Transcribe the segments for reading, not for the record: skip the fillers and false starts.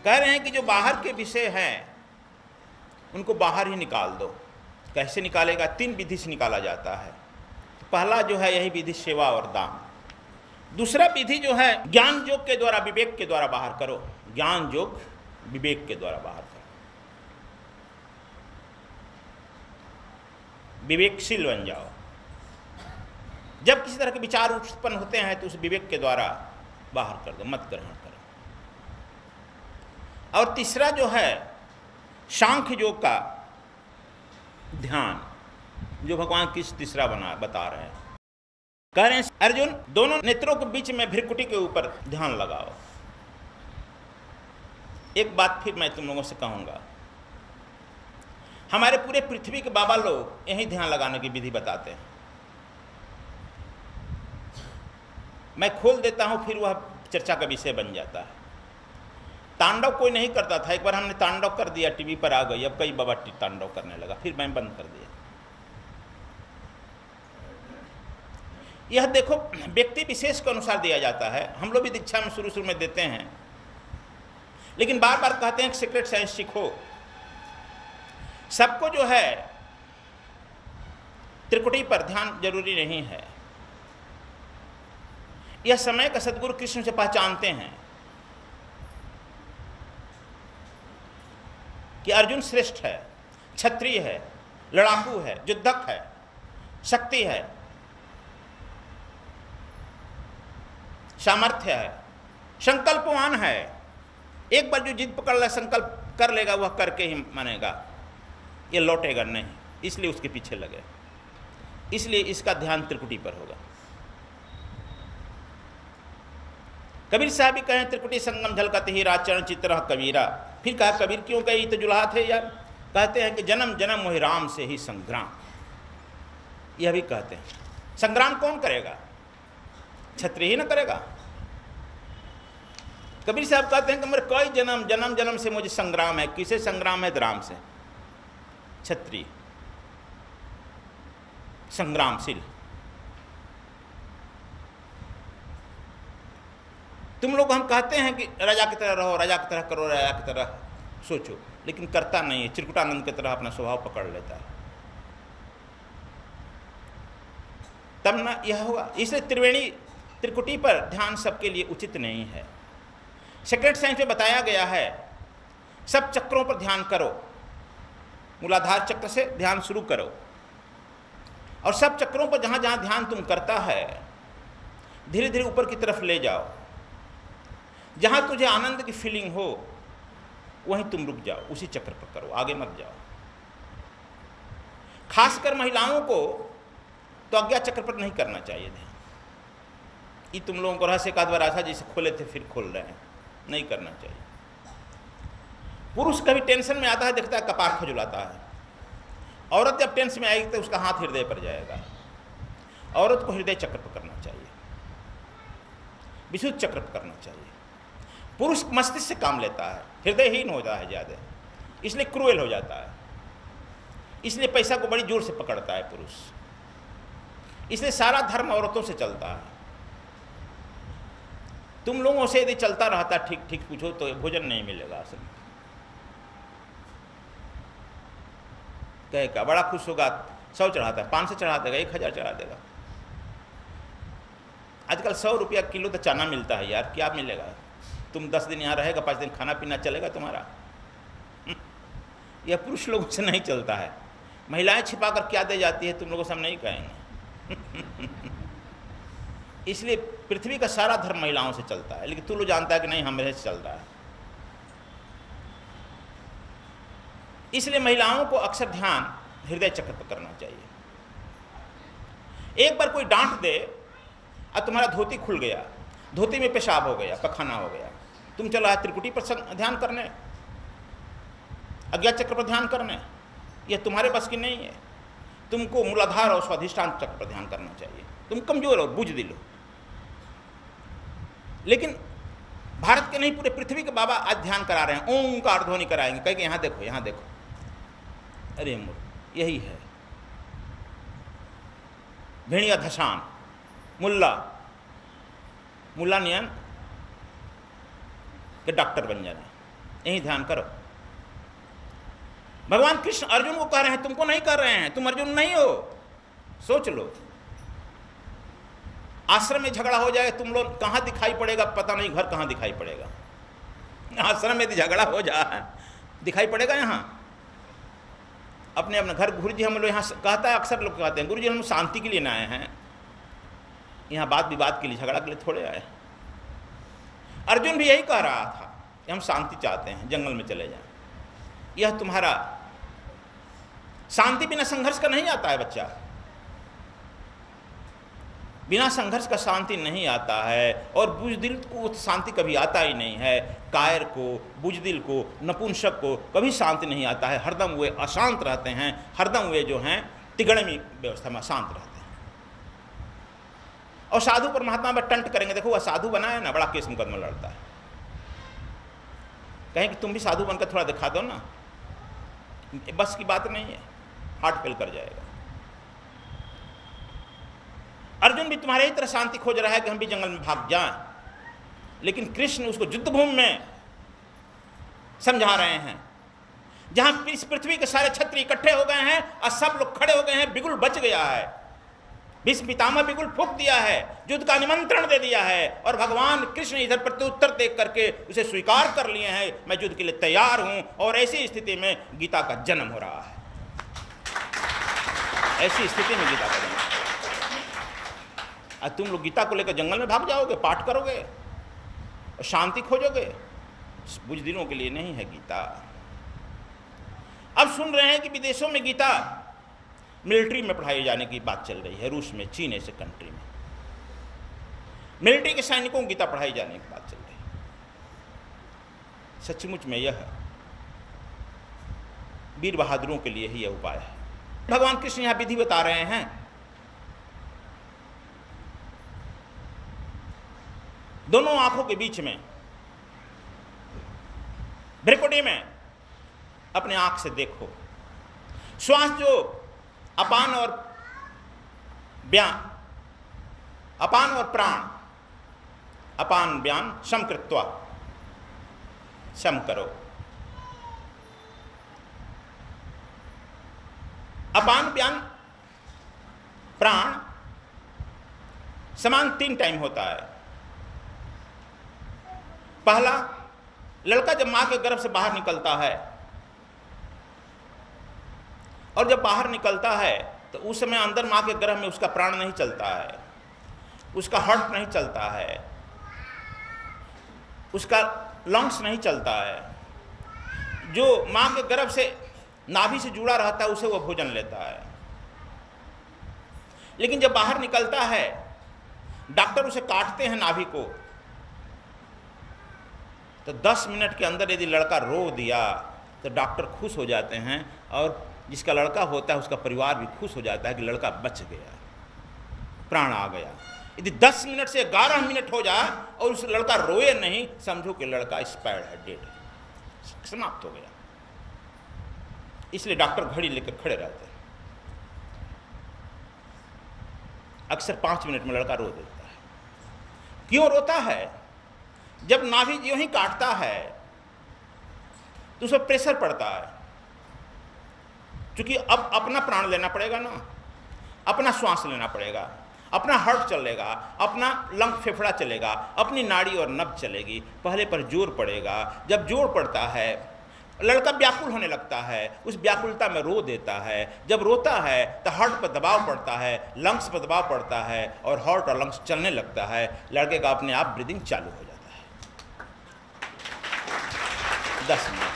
कह रहे हैं कि जो बाहर के विषय हैं उनको बाहर ही निकाल दो। कैसे निकालेगा? 3 विधि से निकाला जाता है। पहला जो है यही विधि सेवा और दान। दूसरा विधि जो है ज्ञान योग के द्वारा, विवेक के द्वारा बाहर करो। ज्ञान योग विवेक के द्वारा बाहर करो, विवेकशील बन जाओ। जब किसी तरह के विचार उत्पन्न होते हैं तो उस विवेक के द्वारा बाहर कर दो, मत ग्रहण करो। और तीसरा जो है सांख्य योग का ध्यान, जो भगवान कृष्ण तीसरा बता रहे हैं। कह रहे हैं अर्जुन, दोनों नेत्रों के बीच में भ्रिकुटी के ऊपर ध्यान लगाओ। एक बात फिर मैं तुम लोगों से कहूंगा, हमारे पूरे पृथ्वी के बाबा लोग यही ध्यान लगाने की विधि बताते हैं। मैं खोल देता हूं, फिर वह चर्चा का विषय बन जाता है। तांडव कोई नहीं करता था, एक बार हमने तांडव कर दिया, टीवी पर आ गई, अब कई बाबा तांडव करने लगा, फिर मैं बंद कर दिया। यह देखो व्यक्ति विशेष के अनुसार दिया जाता है। हम लोग भी दीक्षा में शुरू में देते हैं, लेकिन बार बार कहते हैं कि सीक्रेट साइंस सीखो। सबको जो है त्रिकुटी पर ध्यान जरूरी नहीं है। यह समय का सद्गुरु कृष्ण से पहचानते हैं कि अर्जुन श्रेष्ठ है, क्षत्रिय है, लड़ाकू है, युद्धक है, शक्ति है, सामर्थ्य है, संकल्पवान है। एक बार जो जिद पकड़ ले, संकल्प कर लेगा, वह करके ही मानेगा, ये लौटेगा नहीं। इसलिए उसके पीछे लगे, इसलिए इसका ध्यान त्रिकुटी पर होगा। कबीर साहब भी कहें त्रिकुटी संगम झलकत ही राचरण चित्र कबीरा। फिर कहा कबीर क्यों कही तो जुलाहा थे यार। कहते हैं कि जन्म जन्म मोहि राम से ही संग्राम। यह भी कहते हैं संग्राम कौन करेगा? क्षत्रिय ही न करेगा। कबीर साहब कहते हैं कि मेरे कई जन्म जन्म जन्म से मुझे संग्राम है। किसे संग्राम है? राम से। क्षत्रिय संग्रामशील। तुम लोग हम कहते हैं कि राजा की तरह रहो, राजा की तरह करो, राजा की तरह सोचो, लेकिन करता नहीं है। चिरकुटानंद की तरह अपना स्वभाव पकड़ लेता है, तब ना यह होगा। इसलिए त्रिवेणी त्रिकुटी पर ध्यान सबके लिए उचित नहीं है। सीक्रेट साइंस में बताया गया है सब चक्रों पर ध्यान करो। मूलाधार चक्र से ध्यान शुरू करो और सब चक्रों पर जहां जहां ध्यान तुम करता है धीरे धीरे ऊपर की तरफ ले जाओ। जहां तुझे आनंद की फीलिंग हो वहीं तुम रुक जाओ, उसी चक्र पर करो, आगे मत जाओ। खासकर महिलाओं को तो अज्ञा चक्र पर नहीं करना चाहिए ध्यान। ये तुम लोगों को रहस्य का द्वारा ऐसा जैसे खोले थे फिर खोल रहे हैं, नहीं करना चाहिए। पुरुष कभी टेंशन में आता है, देखता है कपार खुजलाता है। औरत जब टेंशन में आएगी तो उसका हाथ हृदय पर जाएगा। औरत को हृदय चक्र पर करना चाहिए, विशुद्ध चक्र पर करना चाहिए। पुरुष मस्तिष्क से काम लेता है, हृदयहीन होता है ज़्यादा, इसलिए क्रूएल हो जाता है। इसलिए पैसा को बड़ी जोर से पकड़ता है पुरुष। इसलिए सारा धर्म औरतों से चलता है। तुम लोगों से यदि चलता रहता ठीक ठीक पूछो तो भोजन नहीं मिलेगा। असल में कहेगा बड़ा खुश होगा, 100 चढ़ाता है, 500 चढ़ा देगा, 1000 चढ़ा देगा। आजकल 100 रुपया किलो तो चना मिलता है यार, क्या मिलेगा? तुम 10 दिन यहाँ रहेगा, 5 दिन खाना पीना चलेगा तुम्हारा। यह पुरुष लोगों से नहीं चलता है। महिलाएं छिपा कर क्या दे जाती है तुम लोगों से हम नहीं कहेंगे। इसलिए पृथ्वी का सारा धर्म महिलाओं से चलता है, लेकिन तू लोग जानता है कि नहीं हमारे से चल रहा है। इसलिए महिलाओं को अक्सर ध्यान हृदय चक्र पर करना चाहिए। एक बार कोई डांट दे और तुम्हारा धोती खुल गया, धोती में पेशाब हो गया, पखाना हो गया, तुम चला त्रिकुटी पर ध्यान करने, अज्ञा चक्र पर ध्यान करने, यह तुम्हारे बस की नहीं है। तुमको मूलाधार और स्वाधिष्ठान चक्र पर ध्यान करना चाहिए। तुम कमजोर हो, बुझदिल हो। लेकिन भारत के नहीं पूरे पृथ्वी के बाबा आज ध्यान करा रहे हैं, ओंकार ध्वनि कराएंगे, कहेंगे यहाँ देखो, यहाँ देखो। अरे मूर्ख, यही है भेड़िया धसान मुल्ला नियन के डॉक्टर बन जाना। यही ध्यान करो। भगवान कृष्ण अर्जुन को कह रहे हैं, तुमको नहीं कर रहे हैं, तुम अर्जुन नहीं हो। सोच लो, आश्रम में झगड़ा हो जाए, तुम लोग कहाँ दिखाई पड़ेगा पता नहीं, घर कहाँ दिखाई पड़ेगा। आश्रम में झगड़ा हो जाए दिखाई पड़ेगा यहाँ? अपने अपने घर। गुरु जी हम लोग यहाँ कहता है, अक्सर लोग कहते हैं गुरु जी हम शांति के लिए ना आए हैं, यहाँ बात विवाद के लिए झगड़ा के लिए थोड़े आए। अर्जुन भी यही कह रहा था कि हम शांति चाहते हैं, जंगल में चले जाएं। यह तुम्हारा शांति बिना संघर्ष का नहीं आता है बच्चा, बिना संघर्ष का शांति नहीं आता है। और बुजदिल को शांति कभी आता ही नहीं है। कायर को, बुजदिल को, नपुंसक को कभी शांति नहीं आता है। हरदम वे अशांत रहते हैं, हरदम वे जो हैं तिगड़मी व्यवस्था में अशांत रहते हैं। और साधु पर महात्मा में टंट करेंगे, देखो वह साधु बना है ना, बड़ा केस मुकदमा लड़ता है। कहें कि तुम भी साधु बनकर थोड़ा दिखा दो ना, बस की बात नहीं है, हार्ट फेल कर जाएगा। अर्जुन भी तुम्हारे ही तरह शांति खोज रहा है कि हम भी जंगल में भाग जाएं, लेकिन कृष्ण उसको युद्ध भूमि में समझा रहे हैं, जहां इस पृथ्वी के सारे क्षत्रिय इकट्ठे हो गए हैं और सब लोग खड़े हो गए हैं। बिगुल बच गया है, भीष्म पितामह बिगुल फूंक दिया है, युद्ध का निमंत्रण दे दिया है, और भगवान कृष्ण इधर प्रत्युत्तर देख करके उसे स्वीकार कर लिए हैं, मैं युद्ध के लिए तैयार हूं। और ऐसी स्थिति में गीता का जन्म हो रहा है। ऐसी स्थिति में गीता का जन्म। आज तुम लोग गीता को लेकर जंगल में भाग जाओगे, पाठ करोगे और शांति खोजोगे, बुजदिलों के लिए नहीं है गीता। अब सुन रहे हैं कि विदेशों में गीता मिलिट्री में पढ़ाई जाने की बात चल रही है, रूस में, चीन ऐसे कंट्री में मिलिट्री के सैनिकों को गीता पढ़ाई जाने की बात चल रही है। सचमुच में यह वीर बहादुरों के लिए ही यह उपाय है। भगवान कृष्ण यहां विधि बता रहे हैं। दोनों आंखों के बीच में, भ्रिकुटी में अपने आंख से देखो। श्वास जो अपान और व्यान, अपान और प्राण, अपान व्यान सम कृत्वा, सम करो। अपान व्यान प्राण समान 3 टाइम होता है। पहला, लड़का जब मां के गर्भ से बाहर निकलता है, और जब बाहर निकलता है तो उस समय अंदर मां के गर्भ में उसका प्राण नहीं चलता है, उसका हार्ट नहीं चलता है, उसका लंग्स नहीं चलता है। जो मां के गर्भ से नाभि से जुड़ा रहता है उसे वो भोजन लेता है। लेकिन जब बाहर निकलता है, डॉक्टर उसे काटते हैं नाभि को, तो 10 मिनट के अंदर यदि लड़का रो दिया तो डॉक्टर खुश हो जाते हैं, और जिसका लड़का होता है उसका परिवार भी खुश हो जाता है कि लड़का बच गया, प्राण आ गया। यदि 10 मिनट से 11 मिनट हो जाए और उस लड़का रोए नहीं, समझो कि लड़का एक्सपायर्ड है, डेड है, समाप्त हो गया। इसलिए डॉक्टर घड़ी लेकर खड़े रहते हैं। अक्सर 5 मिनट में लड़का रो देता है। क्यों रोता है? जब नाभि जो ही काटता है तो उस पर प्रेशर पड़ता है, क्योंकि अब अपना प्राण लेना पड़ेगा ना, अपना श्वास लेना पड़ेगा, अपना हार्ट चलेगा, अपना लंग फेफड़ा चलेगा, अपनी नाड़ी और नब्ज चलेगी। पहले पर जोर पड़ेगा। जब जोर पड़ता है लड़का व्याकुल होने लगता है, उस व्याकुलता में रो देता है। जब रोता है तो हार्ट पर दबाव पड़ता है, लंग्स पर दबाव पड़ता है, और हार्ट और लंग्स चलने लगता है। लड़के का अपने आप ब्रीदिंग चालू हो जाता है। 10 मिनट,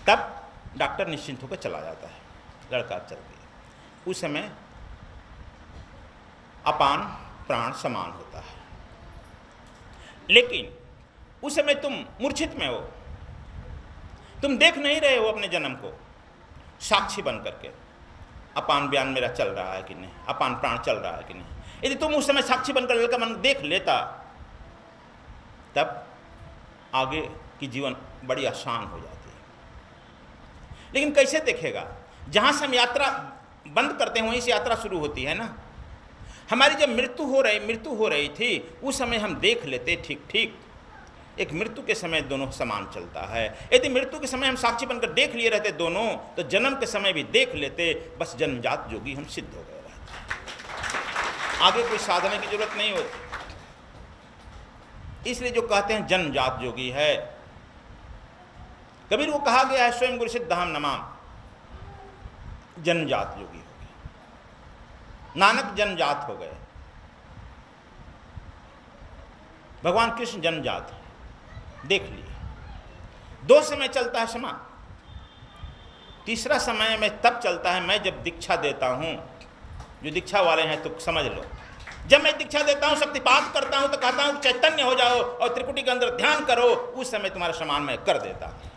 तब डॉक्टर निश्चिंत होकर चला जाता है, लड़का चल गया। उस समय अपान प्राण समान होता है। लेकिन उस समय तुम मूर्छित में हो, तुम देख नहीं रहे हो अपने जन्म को, साक्षी बन करके अपान व्यान मेरा चल रहा है कि नहीं, अपान प्राण चल रहा है कि नहीं। यदि तुम उस समय साक्षी बनकर लड़का मन देख लेता, तब आगे की जीवन बड़ी आसान हो जाती है। लेकिन कैसे देखेगा? जहां से हम यात्रा बंद करते हैं वहीं से यात्रा शुरू होती है ना। हमारी जब मृत्यु हो रही थी, उस समय हम देख लेते ठीक ठीक, एक मृत्यु के समय दोनों समान चलता है। यदि मृत्यु के समय हम साक्षी बनकर देख लिए रहते दोनों, तो जन्म के समय भी देख लेते, बस जन्मजात जोगी हम सिद्ध हो गए रहते, आगे कोई साधने की जरूरत नहीं होती। इसलिए जो कहते हैं जन्मजात जोगी है, कबीर को कहा गया है स्वयं गुरु सिद्धहम नमाम, जन्मजात योगी हो गए, नानक जन्मजात हो गए, भगवान कृष्ण जन्मजात है, देख लिए। दो समय चलता है क्षमा, तीसरा समय में तब चलता है मैं जब दीक्षा देता हूं। जो दीक्षा वाले हैं तो समझ लो, जब मैं दीक्षा देता हूं, शक्तिपात करता हूं, तो कहता हूं चैतन्य हो जाओ और त्रिकुटी के अंदर ध्यान करो, उस समय तुम्हारा समान मैं कर देता हूं।